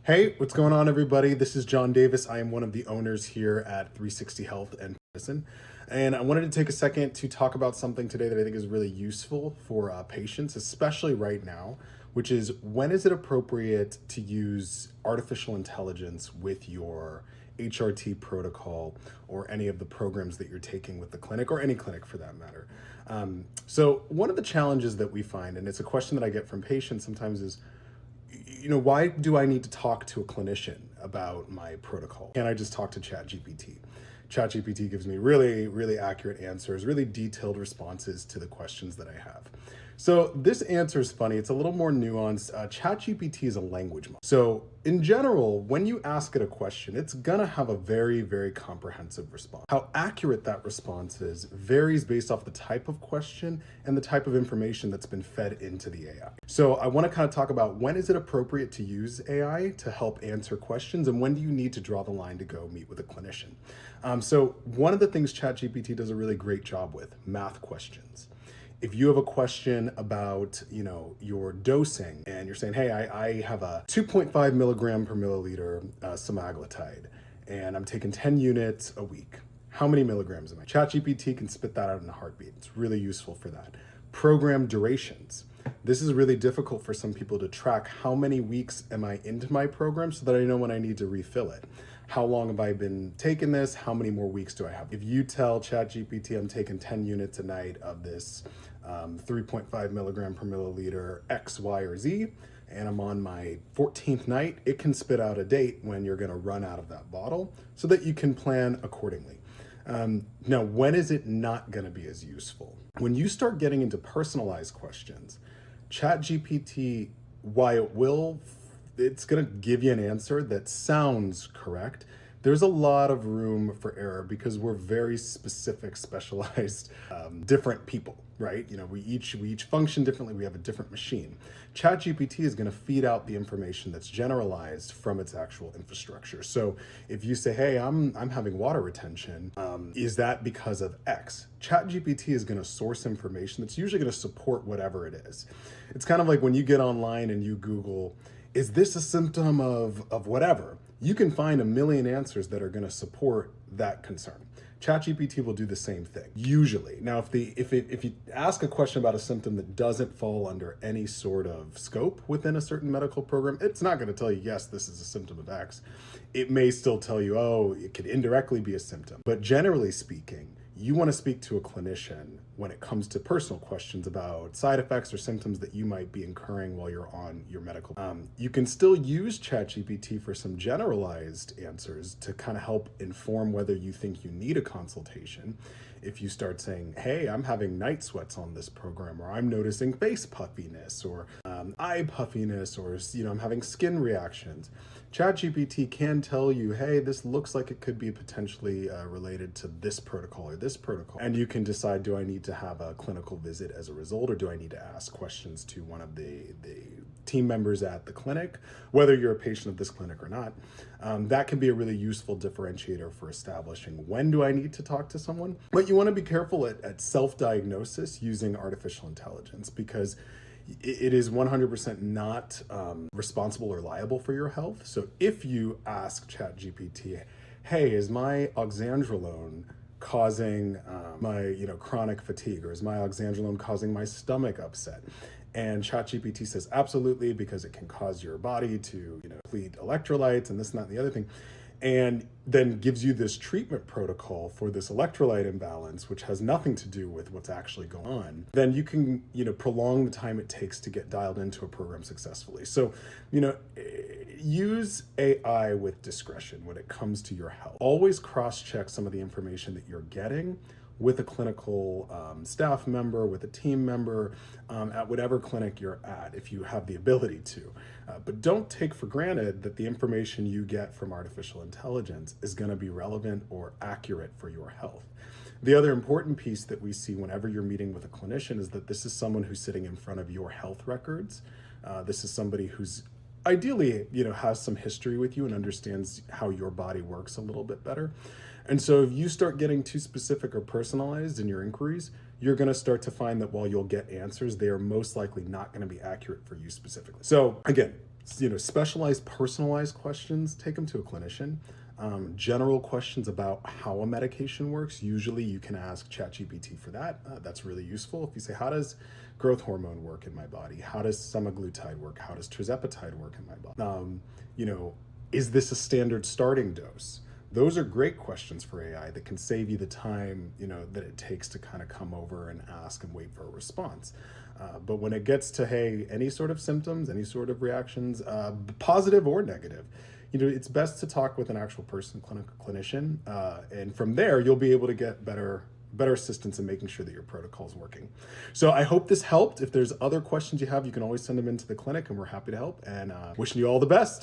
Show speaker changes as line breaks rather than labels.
Hey, what's going on, everybody? This is John Davis. I am one of the owners here at 360 Health and Medicine. And I wanted to take a second to talk about something today that I think is really useful for patients, especially right now, which is when is it appropriate to use artificial intelligence with your HRT protocol or any of the programs that you're taking with the clinic or any clinic for that matter. So one of the challenges that we find, and it's a question that I get from patients sometimes is, why do I need to talk to a clinician about my protocol? Can't I just talk to ChatGPT? ChatGPT gives me really, really accurate answers, really detailed responses to the questions that I have. So this answer is funny. It's a little more nuanced. ChatGPT is a language model. So in general, when you ask it a question, it's gonna have a very, very comprehensive response. How accurate that response is varies based off the type of question and the type of information that's been fed into the AI. So I wanna kind of talk about when is it appropriate to use AI to help answer questions and when do you need to draw the line to go meet with a clinician. So one of the things ChatGPT does a really great job with, math questions. If you have a question about, your dosing and you're saying, hey, I have a 2.5 milligram per milliliter semaglutide and I'm taking 10 units a week. How many milligrams am I? ChatGPT can spit that out in a heartbeat. It's really useful for that. Program durations. This is really difficult for some people to track. How many weeks am I into my program so that I know when I need to refill it? How long have I been taking this? How many more weeks do I have? If you tell ChatGPT I'm taking 10 units a night of this 3.5 milligram per milliliter X, Y, or Z, and I'm on my 14th night, it can spit out a date when you're gonna run out of that bottle so that you can plan accordingly. Now, when is it not gonna be as useful? When you start getting into personalized questions, ChatGPT, while it's gonna give you an answer that sounds correct, there's a lot of room for error because we're very specific, specialized, different people, right? We each function differently. We have a different machine. ChatGPT is going to feed out the information that's generalized from its actual infrastructure. So if you say, "Hey, I'm having water retention," is that because of X? ChatGPT is going to source information that's usually going to support whatever it is. It's kind of like when you get online and you Google, "Is this a symptom of whatever?" You can find a million answers that are going to support that concern. ChatGPT will do the same thing, usually. Now, if you ask a question about a symptom that doesn't fall under any sort of scope within a certain medical program, it's not going to tell you, yes, this is a symptom of X. It may still tell you, oh, it could indirectly be a symptom. But generally speaking, you want to speak to a clinician when it comes to personal questions about side effects or symptoms that you might be incurring while you're on your medical. You can still use ChatGPT for some generalized answers to kind of help inform whether you think you need a consultation. If you start saying, hey, I'm having night sweats on this program, or I'm noticing face puffiness, or eye puffiness, or I'm having skin reactions, ChatGPT can tell you, hey, this looks like it could be potentially related to this protocol or this protocol. And you can decide, do I need to have a clinical visit as a result, or do I need to ask questions to one of the team members at the clinic, whether you're a patient of this clinic or not. That can be a really useful differentiator for establishing when do I need to talk to someone. But you want to be careful at self-diagnosis using artificial intelligence because it is 100% not responsible or liable for your health. So if you ask ChatGPT, hey, is my oxandrolone causing my chronic fatigue, or is my oxandrolone causing my stomach upset? And ChatGPT says absolutely, because it can cause your body to deplete electrolytes and this and that and the other thing, and then gives you this treatment protocol for this electrolyte imbalance, which has nothing to do with what's actually going on. Then you can prolong the time it takes to get dialed into a program successfully. So use AI with discretion when it comes to your health. Always cross-check some of the information that you're getting with a clinical staff member, with a team member, at whatever clinic you're at, if you have the ability to. But don't take for granted that the information you get from artificial intelligence is going to be relevant or accurate for your health. The other important piece that we see whenever you're meeting with a clinician is that this is someone who's sitting in front of your health records. This is somebody who's ideally, has some history with you and understands how your body works a little bit better. And so if you start getting too specific or personalized in your inquiries, you're going to start to find that while you'll get answers, they are most likely not going to be accurate for you specifically. So again, Specialized, personalized questions, take them to a clinician. General questions about how a medication works, usually you can ask ChatGPT for that. That's really useful. If you say, how does growth hormone work in my body? How does semaglutide work? How does tirzepatide work in my body? Is this a standard starting dose? Those are great questions for AI that can save you the time, that it takes to kind of come over and ask and wait for a response. But when it gets to, hey, any sort of symptoms, any sort of reactions, positive or negative, it's best to talk with an actual person, clinician, and from there you'll be able to get better assistance in making sure that your protocol is working. So I hope this helped. If there's other questions you have, you can always send them into the clinic, and we're happy to help. And wishing you all the best.